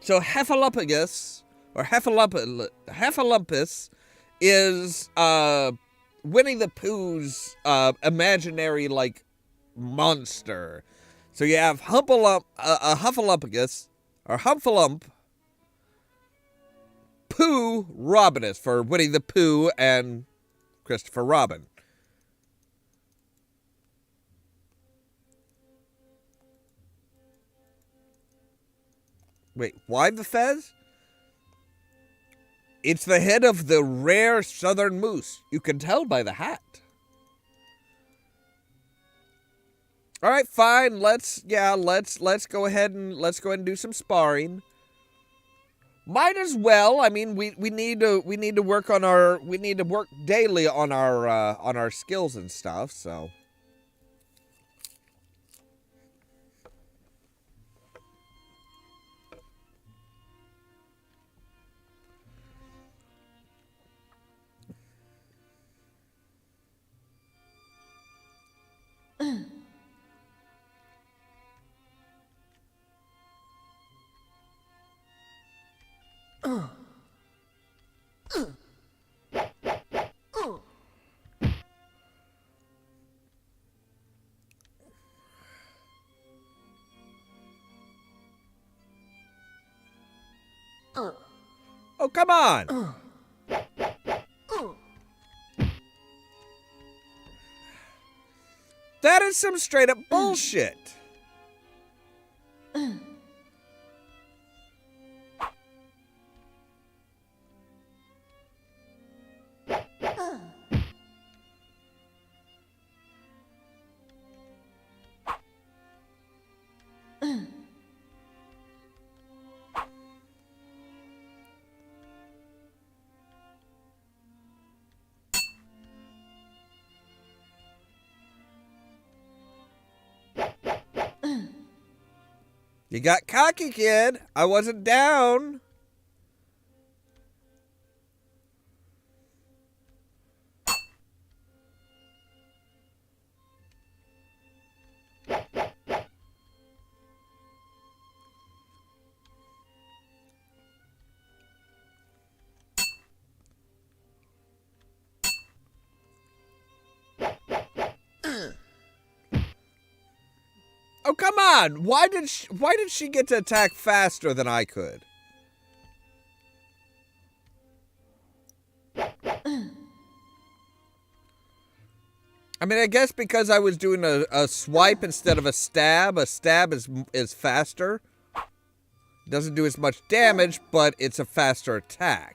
So Heffalumpugus, or Heffalumpuss, is Winnie the Pooh's imaginary, like, monster. So you have Huffalumpugus, or Humphalump, Pooh Robinus for Winnie the Pooh and Christopher Robin. Wait, why the fez? It's the head of the rare southern moose. You can tell by the hat. All right, fine. Let's go ahead and do some sparring. Might as well. I mean, we need to work daily on our skills and stuff. So. Oh, come on! That is some straight up bullshit. You got cocky, kid. I wasn't down. Oh, come on. Why did she get to attack faster than I could? I mean, I guess because I was doing a swipe instead of a stab. A stab is faster. Doesn't do as much damage, but it's a faster attack.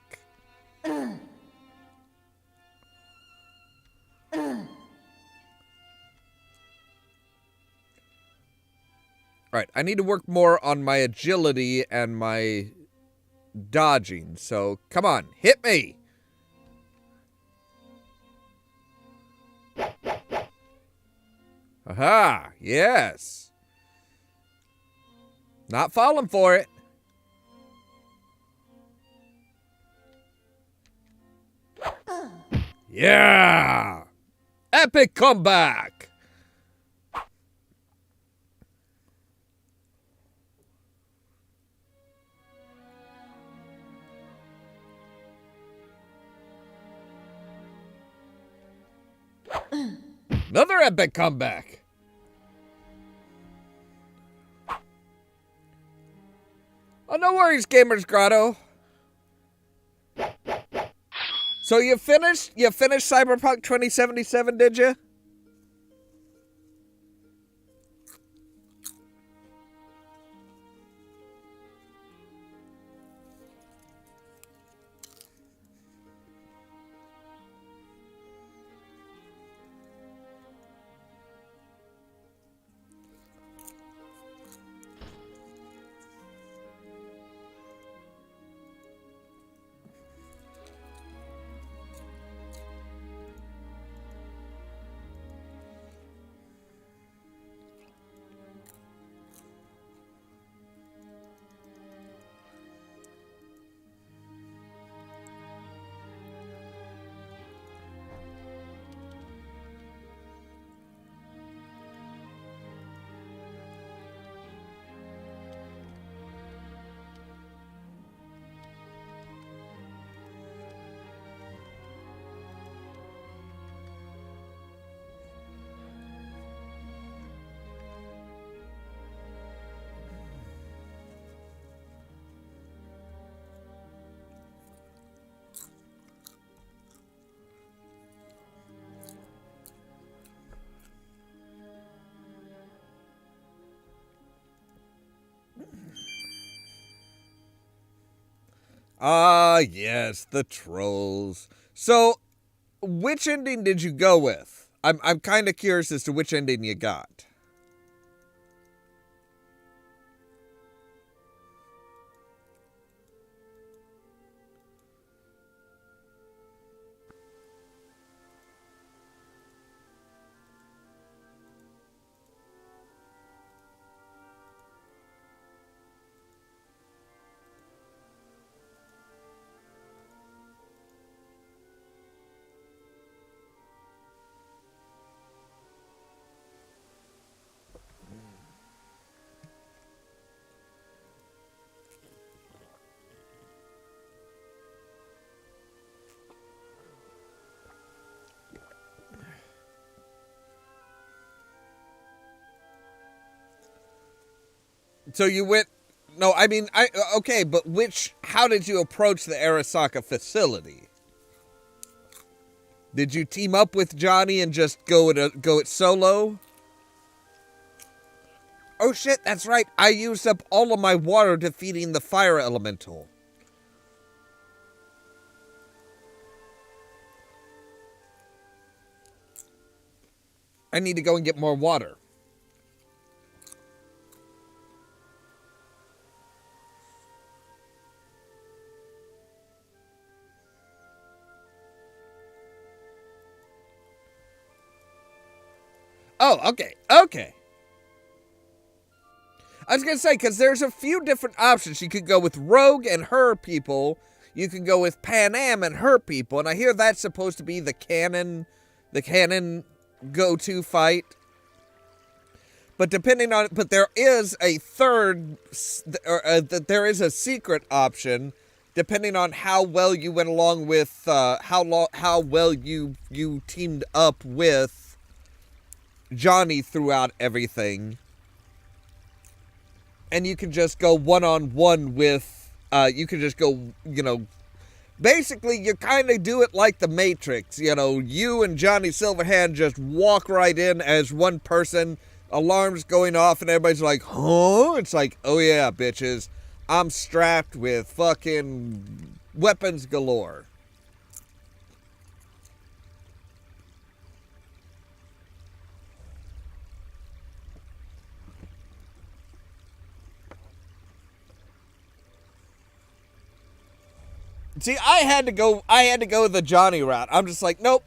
Right, I need to work more on my agility and my dodging. So, come on, hit me. Aha, yes. Not falling for it. Yeah. Epic comeback. Another epic comeback. Oh, no worries, Gamers Grotto. So you finished Cyberpunk 2077, did you? Ah, yes, the trolls. So, which ending did you go with? I'm kind of curious as to which ending you got. So you went no, I mean, okay, but how did you approach the Arasaka facility? Did you team up with Johnny and just go it solo? Oh shit, that's right. I used up all of my water defeating the fire elemental. I need to go and get more water. Oh, okay. Okay. I was going to say, because there's a few different options. You could go with Rogue and her people. You can go with Pan Am and her people. And I hear that's supposed to be the canon go-to fight. But there is a third, there is a secret option, depending on how well you went along with, how well you teamed up with Johnny throughout everything. And you can just go one-on-one with, you can just go, basically you kind of do it like the Matrix. You and Johnny Silverhand just walk right in as one person, alarms going off, and everybody's like, huh? It's like, oh yeah, bitches, I'm strapped with fucking weapons galore. See, I had to go the Johnny route. I'm just like, nope.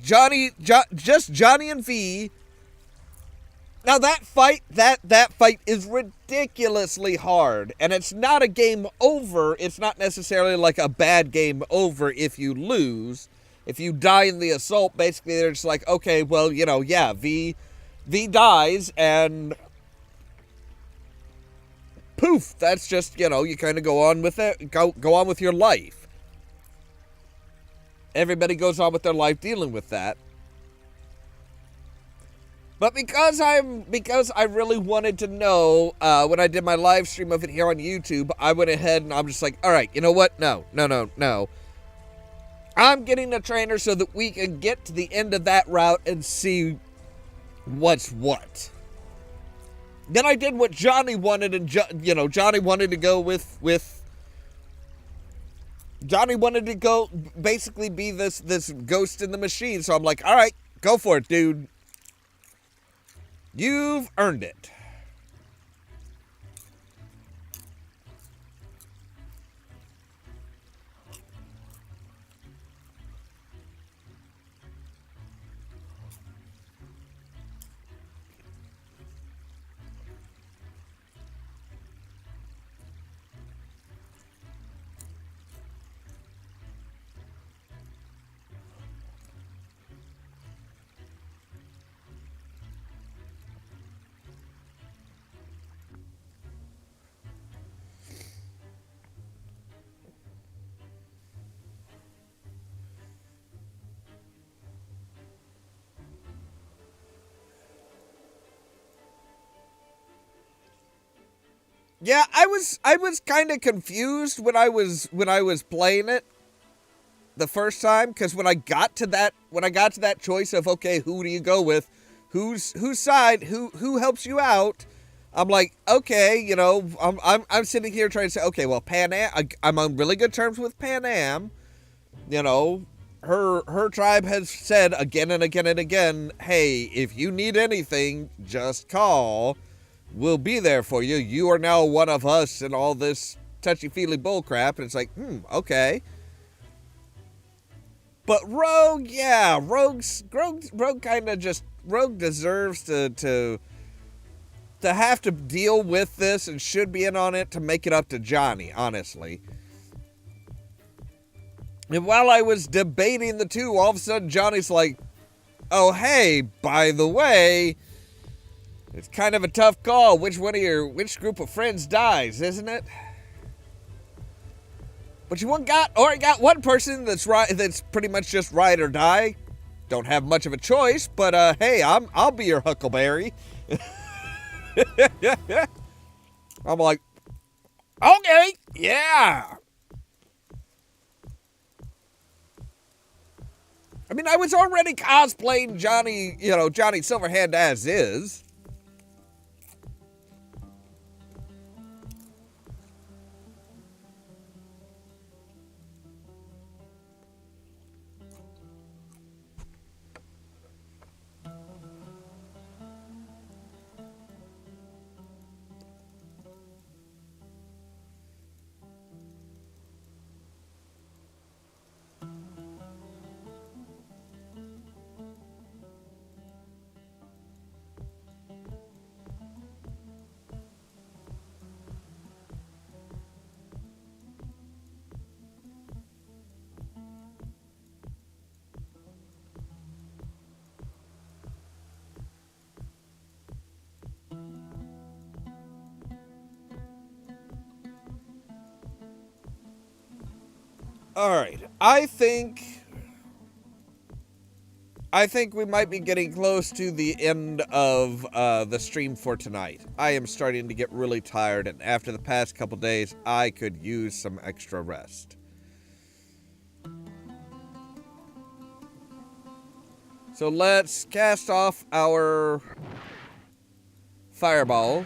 Just Johnny and V. Now that fight is ridiculously hard, and it's not a game over. It's not necessarily like a bad game over if you lose. If you die in the assault, basically they're just like, okay, well, yeah, V dies, and poof, that's just, you kind of go on with it, go on with your life. Everybody goes on with their life dealing with that. But because I really wanted to know, when I did my live stream of it here on YouTube, I went ahead and I'm just like, all right, you know what? No. I'm getting a trainer so that we can get to the end of that route and see what's what. Then I did what Johnny wanted, and Johnny wanted to go with Johnny wanted to go basically be this ghost in the machine. So I'm like, all right, go for it, dude. You've earned it. Yeah, I was kind of confused when I was playing it the first time, because when I got to that choice of, okay, who do you go with, whose side, who helps you out, I'm like, okay, I'm sitting here trying to say, okay, well, Pan Am, I'm on really good terms with Pan Am, her tribe has said again and again and again, hey, if you need anything, just call. We'll be there for you. You are now one of us, and all this touchy-feely bullcrap. And it's like, okay. But Rogue, yeah, Rogue kind of just, Rogue deserves to have to deal with this and should be in on it to make it up to Johnny, honestly. And while I was debating the two, all of a sudden Johnny's like, oh, hey, by the way, it's kind of a tough call. Which group of friends dies, isn't it? But you got one person that's pretty much just ride or die. Don't have much of a choice, but hey, I'll be your Huckleberry. I'm like, Okay, yeah. I mean, I was already cosplaying Johnny, Johnny Silverhand as is. All right, I think we might be getting close to the end of the stream for tonight. I am starting to get really tired, and after the past couple days, I could use some extra rest. So let's cast off our fireballs.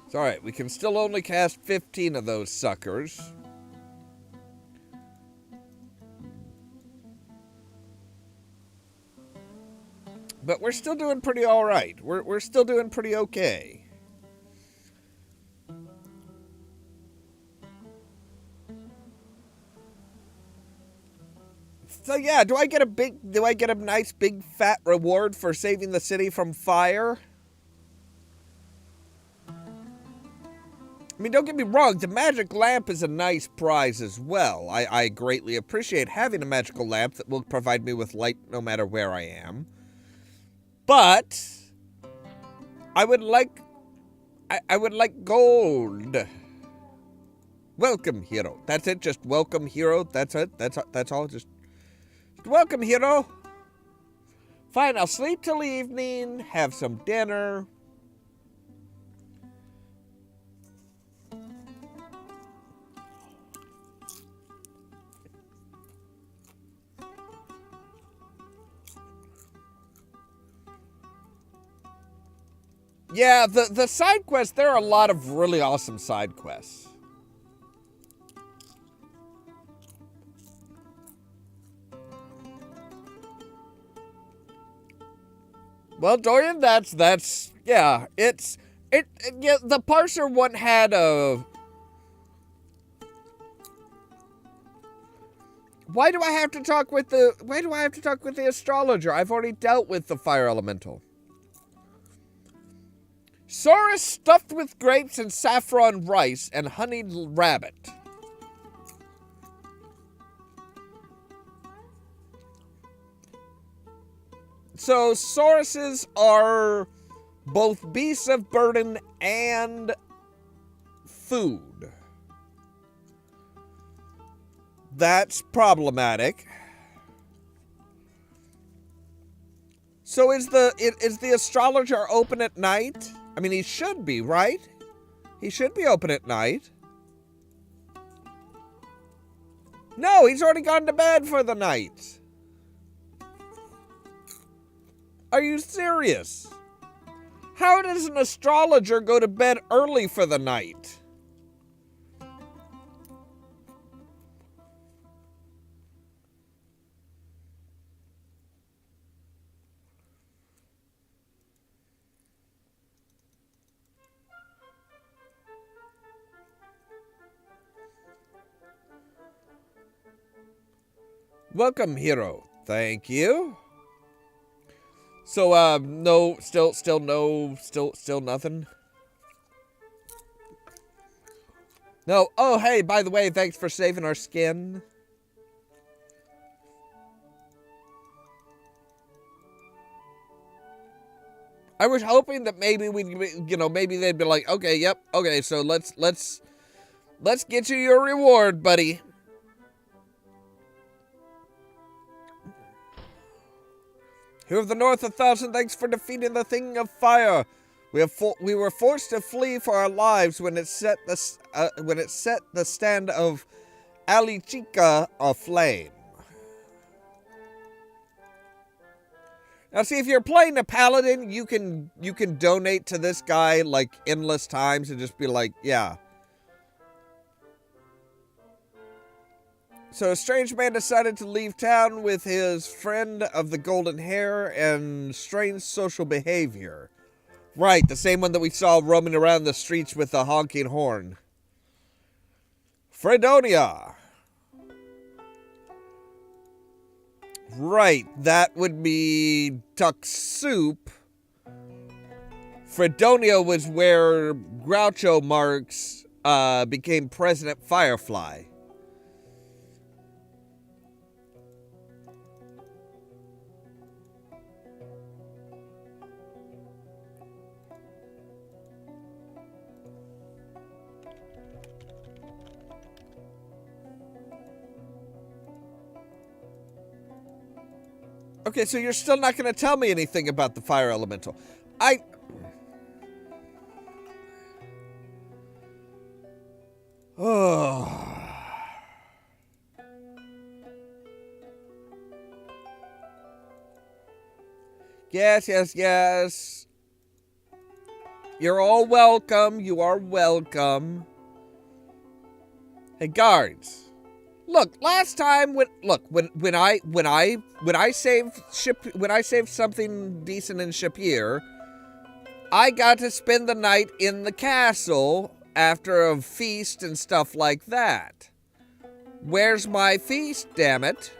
It's alright, we can still only cast 15 of those suckers. But we're still doing pretty alright. We're still doing pretty okay. So yeah, do I get a nice big fat reward for saving the city from fire? I mean, don't get me wrong, the magic lamp is a nice prize as well. I greatly appreciate having a magical lamp that will provide me with light no matter where I am. But I would like gold. Welcome, hero. That's it, just welcome, hero. That's it. That's all. Just welcome, hero. Fine, I'll sleep till evening, have some dinner. Yeah, the side quests, there are a lot of really awesome side quests. Well, Dorian, yeah, yeah, the parser one had a... Why do I have to talk with the astrologer? I've already dealt with the fire elemental. Saurus stuffed with grapes and saffron rice and honeyed rabbit. So, sauruses are both beasts of burden and food. That's problematic. So is the astrologer open at night? I mean, he should be, right? He should be open at night. No, he's already gone to bed for the night. Are you serious? How does an astrologer go to bed early for the night? Welcome, hero. Thank you. So, no, still nothing. No. Oh, hey, by the way, thanks for saving our skin. I was hoping that maybe maybe they'd be like, okay, yep, okay, so let's get you your reward, buddy. Here of the North, 1,000 thanks for defeating the Thing of Fire. We were forced to flee for our lives when it set the stand of Alichica aflame. Now, see, if you're playing a paladin, you can donate to this guy like endless times and just be like, yeah. So a strange man decided to leave town with his friend of the golden hair and strange social behavior. Right, the same one that we saw roaming around the streets with the honking horn. Fredonia. Right, that would be Duck Soup. Fredonia was where Groucho Marx became President Firefly. Okay, so you're still not going to tell me anything about the fire elemental. Oh. Yes. You're all welcome. You are welcome. Hey, guards. Look, last time when I saved something decent in Shapier, I got to spend the night in the castle after a feast and stuff like that. Where's my feast, damn it?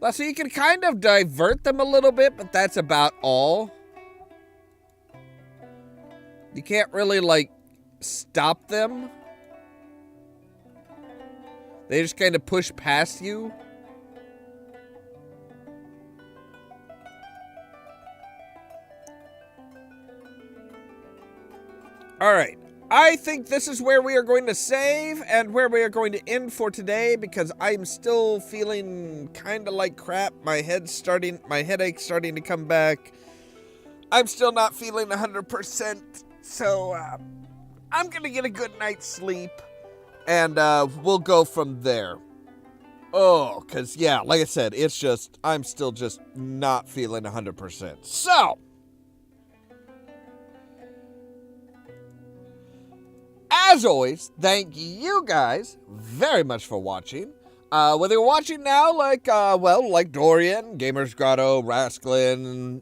Well, so you can kind of divert them a little bit, but that's about all. You can't really, like, stop them. They just kind of push past you. Alright, I think this is where we are going to save and where we are going to end for today because I'm still feeling kind of like crap. My headache's starting to come back. I'm still not feeling 100%, so I'm gonna get a good night's sleep and we'll go from there. Oh, because yeah, like I said, it's just, I'm still just not feeling 100%. So, as always, thank you guys very much for watching. Whether you're watching now, like Dorian, Gamers Grotto, Rascalin,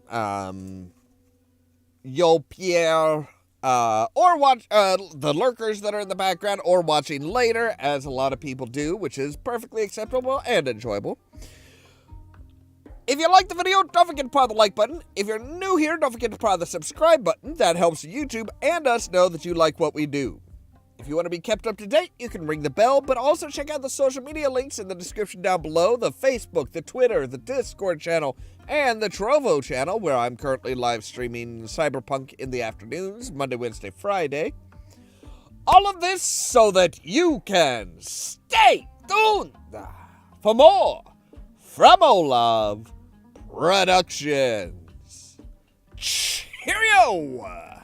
Pierre, or watch the lurkers that are in the background, or watching later, as a lot of people do, which is perfectly acceptable and enjoyable. If you like the video, don't forget to press the like button. If you're new here, don't forget to press the subscribe button. That helps YouTube and us know that you like what we do. If you want to be kept up to date, you can ring the bell, but also check out the social media links in the description down below, the Facebook, the Twitter, the Discord channel, and the Trovo channel, where I'm currently live streaming Cyberpunk in the afternoons, Monday, Wednesday, Friday. All of this so that you can stay tuned for more from Ollamh Productions. Cheerio!